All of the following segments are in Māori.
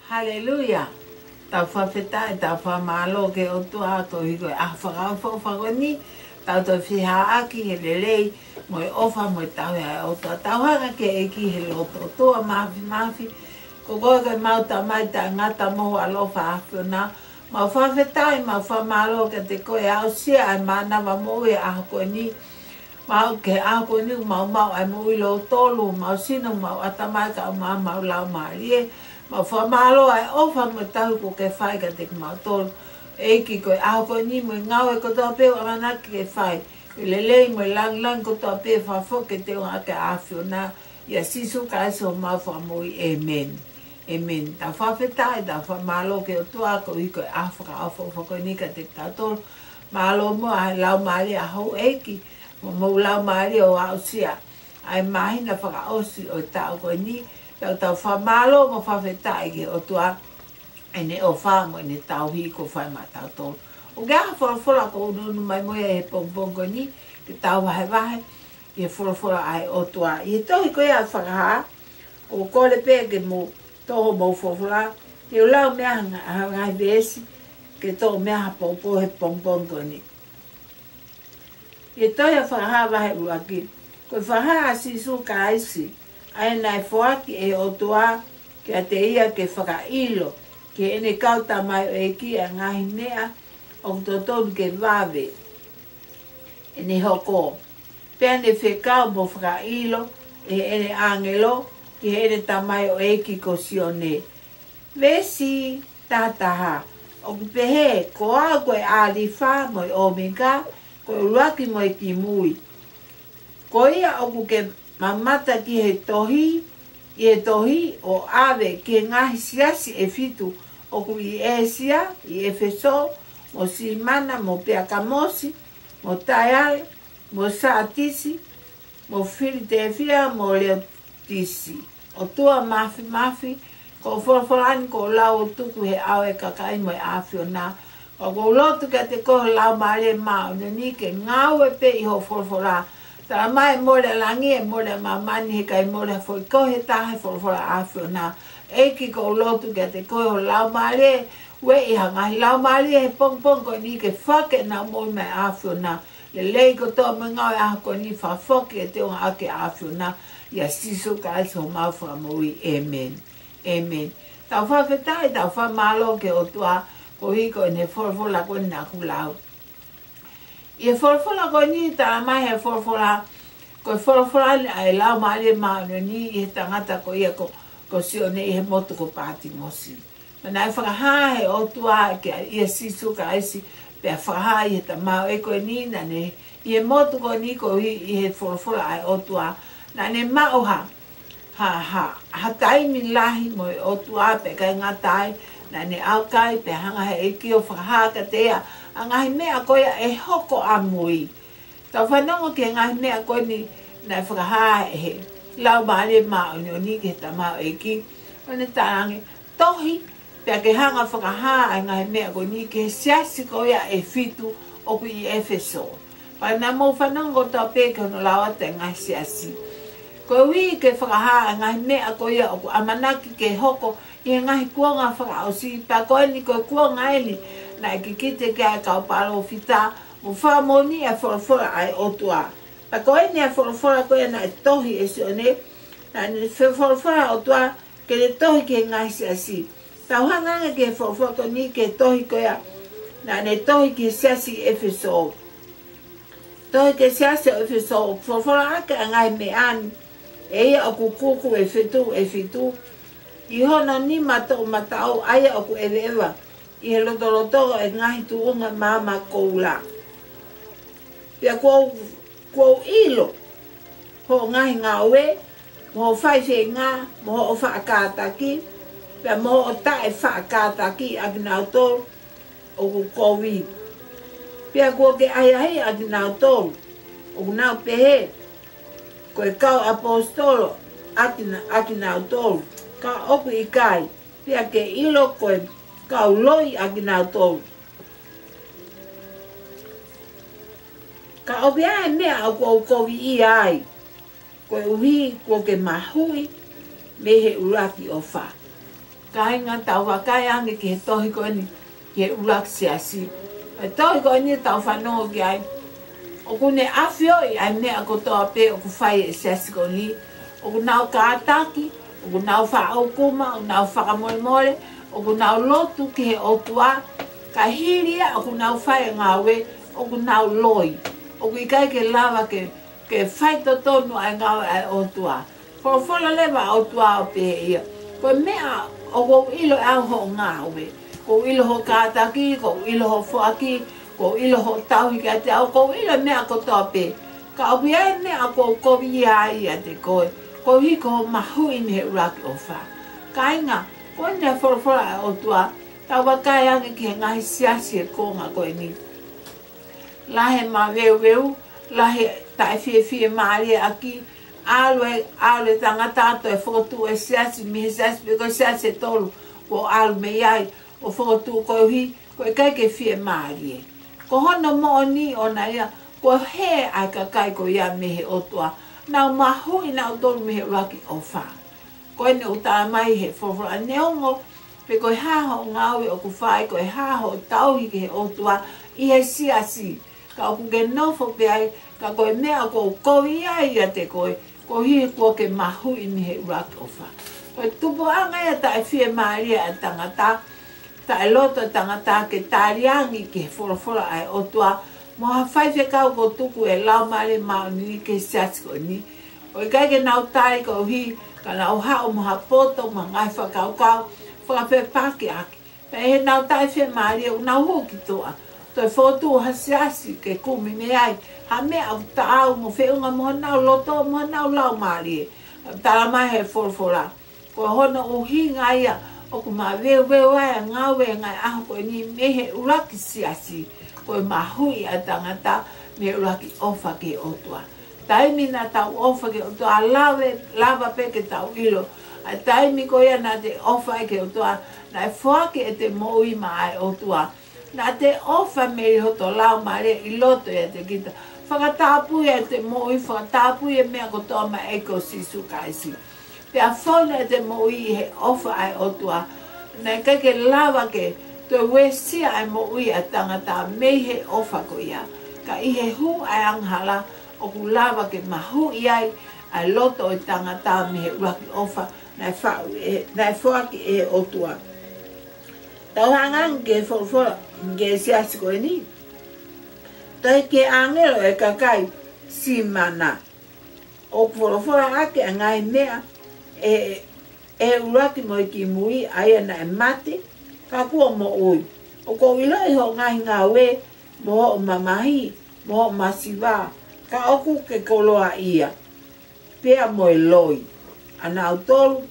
Hallelujah. Tau whawheta e tau whamalo ke o tua ko hiko e ahwhakau whakoni. Tau tau whiha aki he lelei mo e ofa mo e tau hea o tua. Tau hanga ke eki he loto tua mafi. Ko koe koe mauta mai ta ngata mohu alofa ahwhuna. Mau whawheta e mau whamalo ke te koe au sia ai manawa mo e ahako ni. Mau ke ahako ni mau ai mo ilo tolu. Mau sino mau atamai ka mau lau marie. Ma whamalo ai ofa mo tahu ko ke whai ka te mau tolu. Eiki koe ahoko ni mo ngau e kotoa peo amanaki ke whai. Lelei mo lang kotoa peo whafo ke te unga ke awhiona. Ia SISU ka eso mau whamui. Amen. Amen. Ta whawhetai ta whamalo ke o tua ko hiko e ahwhaka awhoko ni ka te tātolu. Malo mo ai lau maari a hou eiki. Mo lau maari o ausia. Ai mahina whakaosi o tau koe ni. Tau whamalo mo whawhetai ke o tua ene o whango ene tau hi ko whai ma tau tolu. O gea whorofora ko ununu mai moia e pongpongo ni ke tau wahe i e whorofora ai o tua. I e tohi koe a FAKAHA o kore pē ke mo toho mo whorofora ke o lau mea ngai vesi ke toho mea hapopo he pongpongo ni. I e tohi a FAKAHA wahe uaki. Koe FAKAHA a SISU KALAISI. Ai nai foaki e o tua ke a te ia ke whakailo ke ene kauta mai o EIKI a ngahi mea o totonu ke wawe. Ene hoko. Pea ne whekau mo whakailo e ene angelo ke ene tamai o EIKI ko sione. Vesi tataha. O kupehe ko a koe a lifa mo i omega ko uruaki mo i kimui. Ko ia o kuke mamata ki he tohi, i he tohi o awe ki ngahi siasi e fitu o ku i Esia, i Efeso, mo Simana, mo Peakamosi, mo Taial, mo Saatisi, mo Filitefia, mo Leotisi. O tua mafi, ko forforani ko lau tuku he awe kakai mo e awhiona. O ko lotu ka te koho lau maare mao, ni ke ngau e pe i ho forfora. Tara mai mole langi e mole mamani he kai mole foi kohe tahe forfora awhiona. Eiki ko lotu ke te koho lau maare, we i hangahi lau maare he pong ko ni ke whake na moi mai awhiona. Le lei ko toa me ngau e ahako ni whafoki e te unga ake awhiona. Ia SISU KALAISI ho mau whamui. Amen. Amen. Tau whawhetai, tau whamalo ke o tua ko hiko ne forfola ko ni aku lau. I forfola ko ni ta mai he forfola ko forfola ai lau maare mao ni i tangata ko ia ko sione i he motu ko pati mosi. Mana FAKAHA he o tua ke ia SISU KALAISI pe FAKAHA i ta mau e ko ni na ne i he motu ko ni ko i he forfola ai o tua na ne mauha ha taimi lahi mo o tua pe kai ngatai na ne au kai pe hanga he EIKI o FAKAHA ka tea a ngahi mea koia e hoko amui. Tau whanongo ke ngahi mea koe ni na FAKAHA he lau maare mao ni o ni ke ta mao EIKI. Wane tarangi tohi pia ke hanga FAKAHA a ngahi mea koe ni ke siasi koia e fitu o ku i Efeso. Pa na mo whanongo tau pe ke hono lau ate ngahi siasi. Koe hui ke FAKAHA a ngahi mea koia o ku amanaki ke hoko i ngahi kuonga whakaosi. Pa koe ni koe kuonga eli na kikite ke ai kau palo fita mo whamoni a whorofora ai otua. Pa koe ni a whorofora koe na e tohi e sione na ni whorofora otua ke le tohi ke ngai siasi. Tau hanganga ke whorofora ko ni ke tohi koe na ne tohi ke siasi Efeso. Tohi ke siasi Efeso whorofora ake a ngai me ani e ia o kukuku e fitu. I hono ni matau aia o ku ewa. I he lotoloto e ngahi tuunga mama koula. Pia kou ilo, ho ngahi ngawe, mo whaife ngā, mo o whaakātaki, pia mo o tae whaakātaki a ginautor o ku kowi. Pia kou ke aiahi a ginautor, o ginau pehe, koe kau apostolo a ginautor, ka oku i kai, pia ke ilo koe kau loi a ginautor. Ka obia e mea o kou kowi i ai. Koe uhi, koe ke mahui, me he uraki o wha. Kainga tau wakai ange ki he tohi ko ni ki he urak siasi. E tohi ko ni tau whanongo ki ai. O kune awhio i ai mea kotoa pe o ku whai e siasi ko ni. O ku nau kātaki, o ku nau whaokuma, o ku nau whakamolemole, o ku nau lotu ki he otua. Ka hiria o ku nau whai ngā we, o ku nau loi. O ku ikai ke lava ke whai to tonu ai ngā we ai otua. Whora lewa otua o pe ia. Ko mea o ko ilo au ho ngā we. Ko ilo ho kātaki, ko ilo ho whaki, ko ilo ho tauhi ka te au, ko ilo mea kotoa pe. Ka opi ai mea ko kovi ai a te koe. Ko hiko ho mahui me he uraki o wha. Ka inga, ko nea whora o tua, tau wakai ange ki he ngahi siasi e konga koe ni. Lahe ma weu, lahe tai fie maari aki, alu tangata ato e whokotu e siasi, mihe siasi, peko siasi e tolu, ko alu me iai, o whokotu koe hi, koe kai ke fie maari e. Ko hono mo ni o na ia, ko he ai kakai ko ia mehe otua, nau mahui nau tolu mehe raki o wha. Koe ne utaa mai he whorwhora neongo, pe koe haho ngawe o ku whai, koe haho tauhi ke he otua, i he siasi. Ka oku ke nofo pe ai, ka koe mea ko kovi ai a te koe, ko hi kua ke mahui mehe raki o wha. Koe tupu anga ia ta e fie maaria a tangata, ta e loto tangata ke tariangi ke whorwhora ai otua, mo ha whaiwhe kau ko tuku e lau maare maoni ke siasi ko ni. O i kai ke nau tai ko hi, ka nau hao mo ha poto ma ngai whakau kau, whakawhe pake aki. Pe he nau tai whe maare o nau hoki toa. To e whotu ha siasi ke kumi me ai, ha mea au ta au mo whiunga mo nau loto mo nau lau maare. Tala mai he whorwhora. Ko hono o hinga ia, o ku ma weu ai a ngawe ngai aho ko ni mehe uraki siasi. Ko mahui a tangata me uraki ofa ke otua. Taimi na tau ofa ke otua, lava pe ke tau ilo. A taimi ko ia na te ofa ke otua, na e whake e te moui ma ai otua. Na te ofa me i hoto lau maare i loto ia te kita. Whakatapui e te moui, whakatapui e mea kotoa ma eko SISU kaisi. Pea whona e te moui he ofa ai otua. Na kai ke lava ke to we sia ai moui a tangata me he ofa ko ia. Ka i he hu ai anghala o ku lava ke mahu iai ai loto e tangata me he uraki ofa na e whaki e otua. Tau hangang ke whorwhora ke siasi ko ni. Toi ke angelo e kakai si mana. O whorwhora ake a ngai mea e uraki mo i ki mui ai ana e mate, ka kua mo oi. O ko ilo i ho ngahi ngā we, mo ho mamahi, mo ho masiwa, ka oku ke koloa ia. Pea mo e loi. Ana autoru,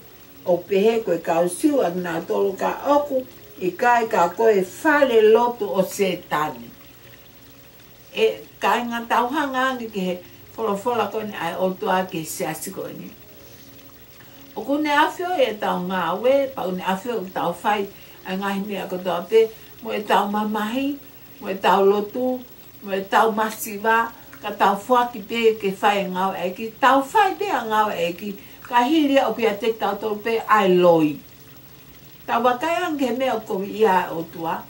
o pehe koe ka usiu, ana autoru ka oku, i kai ka koe whale lotu o setani. E kai ngā tauhanga angi ke he whorwhora koe ni ai otua ke siasi koe ni. O kune awhio e tau ngā we, pau ne awhio o tau whai, ai ngahi mea kotoa pe, mo e tau mamahi, mo e tau lotu, mo e tau masiwa, ka tau whaki pe ke whai ngau eiki, tau whai pe a ngau eiki, ka hiria o pia te tau tolu pe ai loi. Tau wakai ange mea o kowi ia o tua,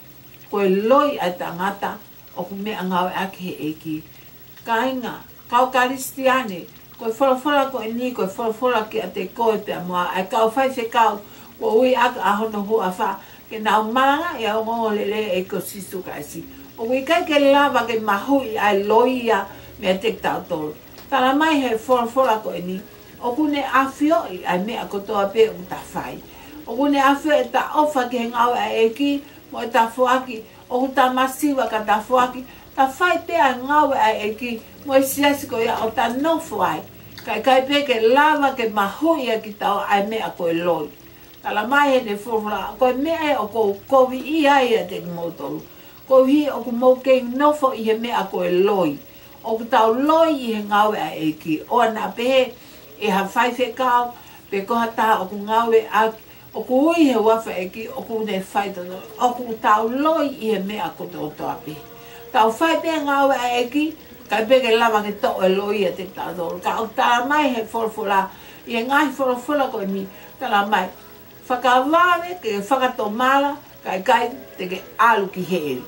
koe loi a tangata, o ku mea ngau eiki he eiki. Ka inga, kau karistiane, koe whorwhora koe ni, koe whorwhora ki a te koe pia mua, ai kau whai se kau, ko ui aka ahono hua wha, ke nau maranga e au ngongo lele e ko SISU kaisi. O kui kai ke lava ke mahui ai loia mea te tau tolu. Tala mai he whorwhora koe ni, o kune awhio i ai mea kotoa pe o ta whai. O kune awhio e ta ofa ke ngau a eki, mo e ta whuaki, o ku ta masiwa ka ta whuaki, ta whai pe a ngau a eki, mo e siasi ko ia o ta nofo ai. Kai pe ke lava ke mahui a ki tau ai mea koe loi. Tala mai he ne whorwhora, koe mea e o ko kovi i ai a te motoru. Ko hi o ku mou ke nofo i he mea koe loi. O ku tau loi i he ngawe a eki. O ana pe e ha whaiwhe kau, pe koha taha o ku ngawe a o ku ui he wafa eki, o ku ne whaitono. O ku tau loi i he mea koto o toa pe. Tau whai pe ngawe a eki, kai pe ke lava ke to e loi a te tau. Ka o tala mai he whorwhora, i he ngai whorwhora koe ni, tala mai. whakawāwe ke whakatomala kai te ke alu ki heeri.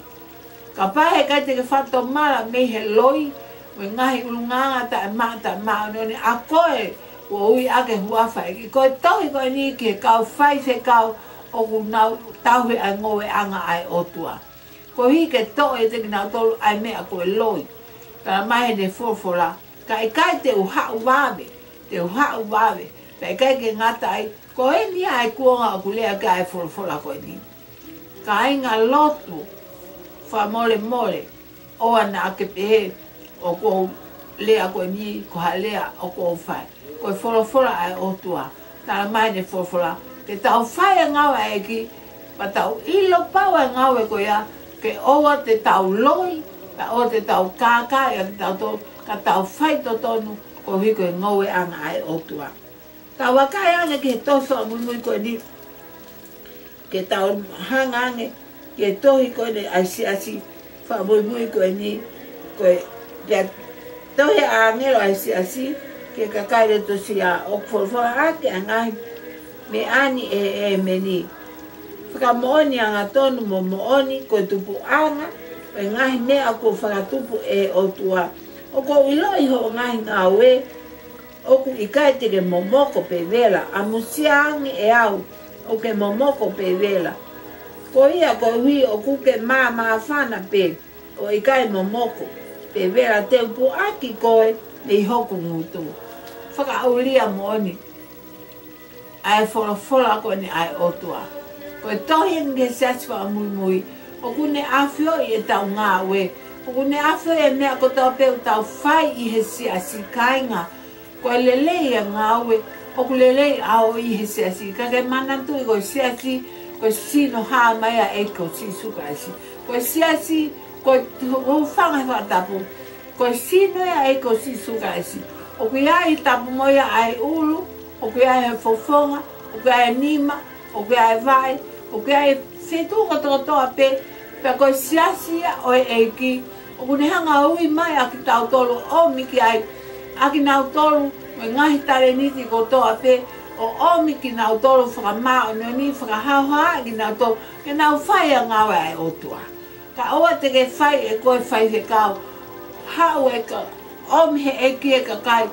Ka pahe kai te ke whakatomala me he loi o ngahi ulunganga ta maa noni a koe o ui ake huawhai ki koe tohi koe ni ki he kau whai se kau o ku nau tauhe ai ngoe anga ai otua. Ko hi ke to e te ki nau tolu ai mea koe loi. Ka mahe ne forfola. Kai te uha uwawe. Te uha uwawe. Kai ke ngata ai. Ko he ni ai kuonga o kulea ka ai forfola koe ni. Ka inga lotu. Wha mole. O ana ake pehe. O ko lea koe ni. Ko ha lea o ko whai. Koe forfola ai otua. Ta mahe ne forfola. Ke tau whai ngawa e ki. Pa tau ilo pau e ngawe koe ya. Ke oa te tau loi, ka oa te tau kākai, ka tau whai to tonu, ko hiko e ngoe anga ai otua. Ka wakai anga ke toso a mui koe ni, ke tau hanga ange, ke tohi koe ni aisi, wha mui koe ni, koe kia tohi a angelo aisi, ke kakai to si a okforwha ake angahi, me ani e me ni. Whakamooni anga tonu mo mooni koe tupu anga, e ngahi mea ko whakatupu e otua. O ko ilo iho ngahi ngā we, o ku ikai te ke momoko pe vela, a musiangi e au, o ke momoko pe vela. Ko ia ko hui o ku ke maa whana pe, o ikai momoko pe vela, te upu aki koe me ihoku ngutu. Whakaulia mooni, ai whora koe ni ai otua. Koe tohi nge saswa mui, o kune awhio i e tau ngā we, o kune awhio e mea ko tau peu tau whai i he siasi kainga, koe lelei a ngā we, o ku lelei ao i he siasi, ka ke manantu i koe siasi, koe sino haa mai a eiko SISU kaisi, koe siasi, koe whanga whatapu, koe sino a eiko SISU kaisi, o ku ia i tapu moia ai ulu, o ku ia he fofonga, o ku ia nima, o ku ia vai, o ku ia whetu kotoa pe, pe koe siasia o EIKI, o kune hanga ui mai a ki tau tolu o miki ai, a ki nau tolu, me ngahi tare niti kotoa pe, o miki nau tolu whakamao noni, whakahauha ki nau tolu, ke nau whai a ngawe ai otua. Ka oa te ke whai e koe whai he kau, hau e ka, o mi he EIKI e ka kai,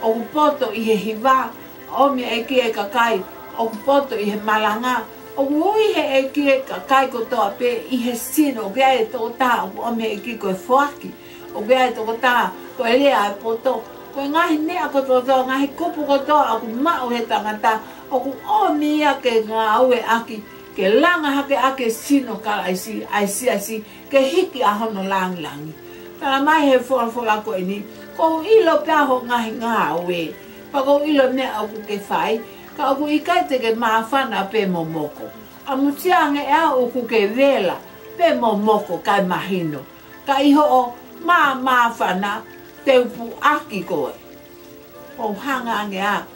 o kupoto i he hiwa, o mi EIKI e ka kai, o kupoto i he malanga, o ui he EIKI e ka kai kotoa pe i he sino, o kia e toko taha, o me EIKI koe FOKI, o kia e toko taha, koe lea e poto, koe ngahi nea kotoa, ngahi kupu kotoa, o ku mao he tangata, o ku o mia ke ngā ue aki, ke langa hake ake sino KALAISI, aisi, ke hiki a hono langi. Tana mai he whora koe ni, ko ilo pia ho ngahi ngā ue, pa ko ilo mea o ku ke whai, ka oku ikai te ke mawhana pe momoko. A mutiange ea oku ke vela pe momoko kai mahino. Ka iho o mawhana te upu aki koe. O hanga ange a.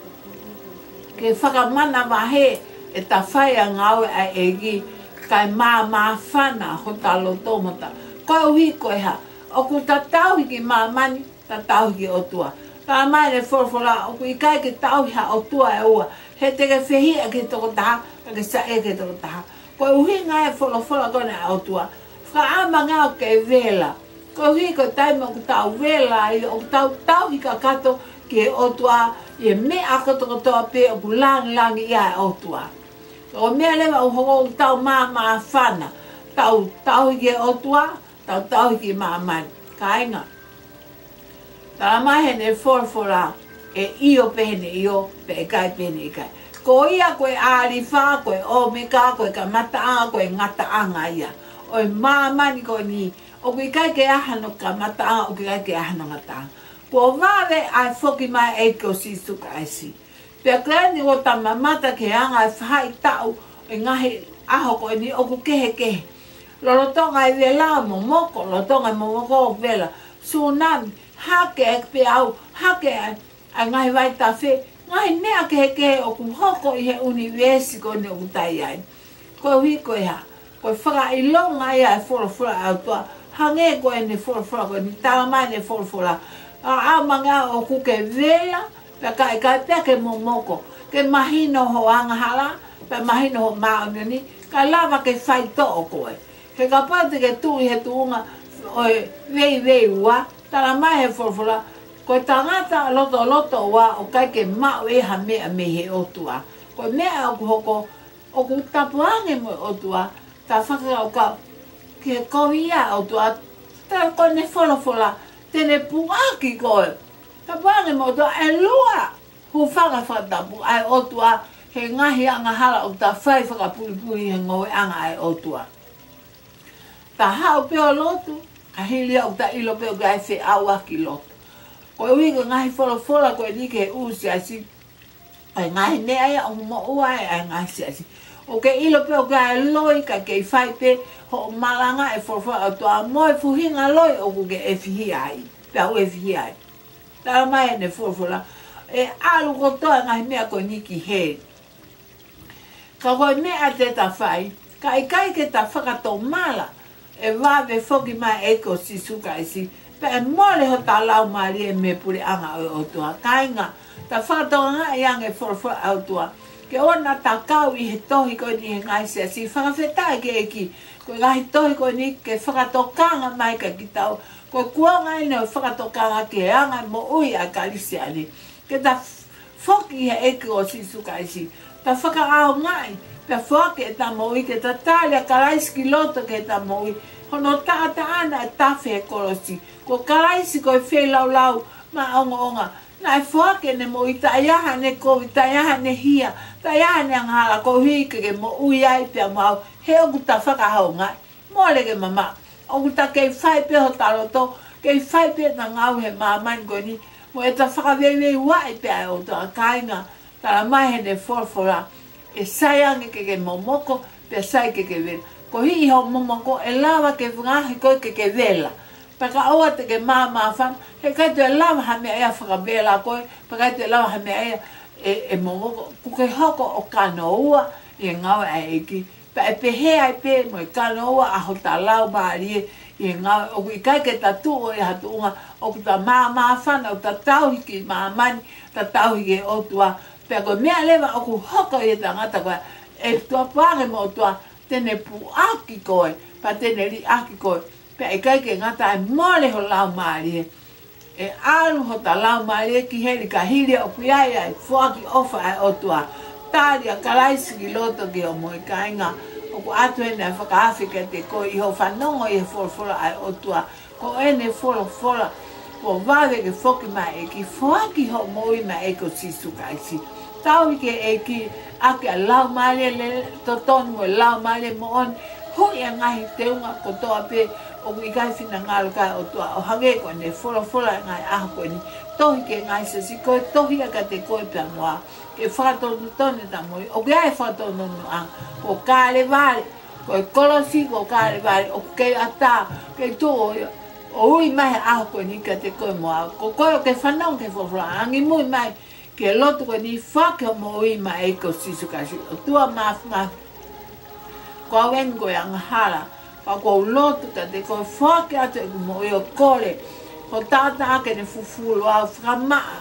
Ke whakamana wahe e ta whai a ngawe a EIKI kai mawhana ho talo tomata. Koe uhi koe ha. Oku ta tauhi ki mani, ta tauhi ki otua. Ka mai le forfola, oku ikai ke tauhi ha otua e ua. He te ke whehia ke toko taha, ke sa e ke toko taha. Koe uhi ngai e wholofola kone a otua. Wha ama ngā ke vela. Koe uhi ko taima ku tau vela, o ku tau hika kato ke otua, i e me ako toko toa pe o ku langi ia e otua. O mea lewa o hoko ku tau maa whana. Tau hiki e otua, tau hiki maa mani. Ka inga. Tā mai ne forfola. E io pene io, pe kai pene kai. Ko ia koe āriwha, koe omeka, koe ka mataanga, koe ngataanga ia. Oi māmani ko ni, o kui kai ke ahano ka mataanga, o kui kai ke ahano ngataanga. Ko wāre ai FOKI mai eiko SISU kaisi. Pea kreni o ta mamata ke anga e whai tau, e ngahi aho koe ni, o ku kehe. Lorotonga i vela momoko, lorotonga i momoko o vela. Tsunami, hake e pe au, hake a ngai vai ta whi, ngai nea ke o ku hoko i he universi ko ne utai ai. Koe hui koe ha, koe whaka i longa ia e whora au toa, hange koe ne whora koe ni tawa mai ne whora. A manga o ku ke vela, pia kai pia ke momoko, ke mahino ho anga hala, pa mahino ho maoni ni ka lava ke fai to o koe ke ka pate ke tu he tuunga o vei ua tala mai he forfola ko tangata loto wa o kai ke ma e ha me he otua ko mea o hoko o ku tapuange mo otua ta whaka o ka ke kovia otua ta ko ne fola tene puaki koe tapuange mo otua e lua hu whaka tapu ai otua he ngahi anga hala o ta whai whakapuri he ngoe anga ai otua ta hao peo lotu ka hilia o ta ilo peo gai whi awa ki lotu ko wiko ngahi fola ko ni ke usi asi ai ngahi ne ai o mo uai ai ngahi si asi o ke ilo peo gai loi ka ke whai pe ho malanga e fola o toa moe fuhinga loi o ku ke e fihi ai pia u e fihi ai ta mai ne fola e alu ko toa ngahi mea ko ni ki he ka koe mea te ta whai ka kai ke ta whakato mala e wawe foki mai eko SISU KALAISI pe e mole ho ta lau maari e me pure anga o tua kainga ta whakatonga nga e ange forfora au tua ke ona ta kau i he tohi ko ni he ngai se si whakawhetai ke eki ko ngahi tohi ko ni ke whakatokanga mai ka ki tau ko kua ngai ne whakatokanga ke anga mo ui a kalisi ani ke ta foki he eko o SISU KALAISI ta whakaau ngai pe foki e ta mo ui ke ta talia kalaisi ki loto ke ta mo ui hono taata ana e tawhi e kolosi. Ko kalaisi ko e whee lau ma onga. Na e whake ne mo i taiaha ne kovi, taiaha ne hia, taiaha ne anghala ko hike ke mo ui ai pia mau. He oku ta whakahau ngai. Mole ke mama. Oku ta kei whai pe ho taloto, kei whai pe na ngau he mamani ko ni. Mo e ta whakawewei wai pia e o ta kainga. Tala mai he ne forfora. E saiange ke momoko, pe sai ke vela. Ko hi ho momoko e lava ke ngahi ko ke vela. Paka oa te ke mama fan, he kai te lava ha mea ea whakavela koe, paka te lava ha mea ea e momoko. Kuke hoko o kanoua i ngau a EIKI. Pa e pehe ai pe mo i kanoua a ho ta lau maari i ngau. O i kai ke tatu o i hatuunga, o ku ta mama fan, o ta tauhiki mamani, ta tauhiki o tua. Pea ko mea lewa o ku hoko i tangata koe, e tua pange mo tua, tene pu aki koe, pa tene li aki koe. Pe e kai ke ngata e mole ho lau maari e alu ho ta lau maari ki heri ka hiri o piai ai fuaki ofa ai otua. Tari a kalaisi ki loto ki o moe kainga. O ku atu ene a whakaafika te koe i ho whanongo i he fola ai otua. Ko ene fola. Ko wawe ke foki mai e ki fuaki ho moi mai e ko SISU KALAISI. Tau ke e ki ake a lau maari le totonu mo lau maari mo on. Hui a ngahi te unga ko toa pe o i kai whina ngālo kai o tua o hange koe ne fola ngai aha koe ni tohi ke ngai se si koe tohi a ka te koe pia moa ke whakatonu tone ta moi o ke ai whakatonu a ko kāre vare koe kolosi ko kāre vare o ke ata ke tō o ui mai aha koe ni ka te koe moa ko koe o ke whanau ke fola angi mui mai ke lotu koe ni whake mo ui mai e ko SISU KALAISI o tua maaf ko awen koe angahara pa ko lotu ka te ko whake atu e mo i o kore ko tata ake ne fufulu au whakamaa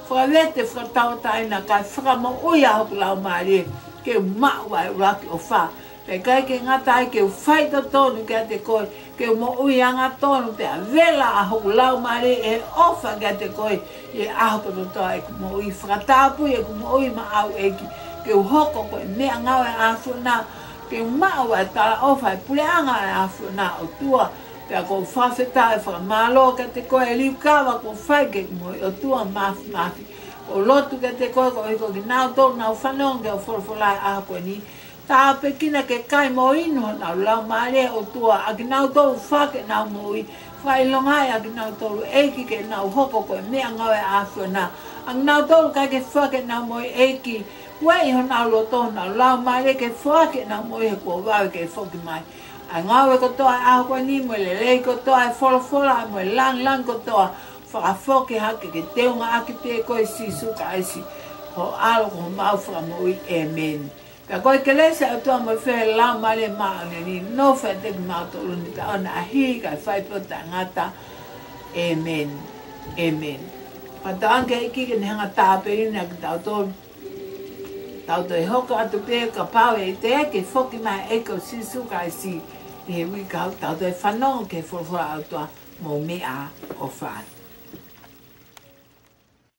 whakawete whakatautaina ka whakamo ui a hoku lau maari ke mau ai uraki o wha pe kai ke ngata ai ke whaita tonu ke te koe ke mo ui anga tonu pe a vela a hoku lau maari e ofa ke te koe e a hoku totoa e mo ui whakatapu e mo ui ma au eki ke uhoko koe mea ngau e a whuna ke mau e tala ofa e puleanga e afu na o tua pea ko whawheta e whakamalo ka te koe e liu kawa ko whaike mo o tua mafi o lotu ka te koe ko hiko ki nao tō nao whanonge o wholawholai a koe ni tā pekina ke kai mo ino nao lau maare o tua a ki nao tō whake nao mo i whailongai a ki nao tō EIKI ke nao hoko koe mea ngau e afu na a nao tō kai ke whake nao mo i EIKI wei ho nao loto nao lau maare ke whake nao mo i he kua wawe ke whoki mai. A ngawe kotoa e aho koe ni mo le lei kotoa e fola mo e lang kotoa whakawhoke hake ke teunga aki pe koe SISU KALAISI ho alo ko mau whakamo i amen. Ka koe ke lesa o toa mo whehe lau maare maane ni no whea teki mau tolu ni ka ona ahi ka whaipota ngata amen. Amen. Pata anke iki ke ni hanga tāperi ni aki tau tolu tau toi hoko atu pia ka pau e te ke foki mai e ko SISU KALAISI. I he wika tau toi whanongo ke whorwhora au toa mō mea o whai.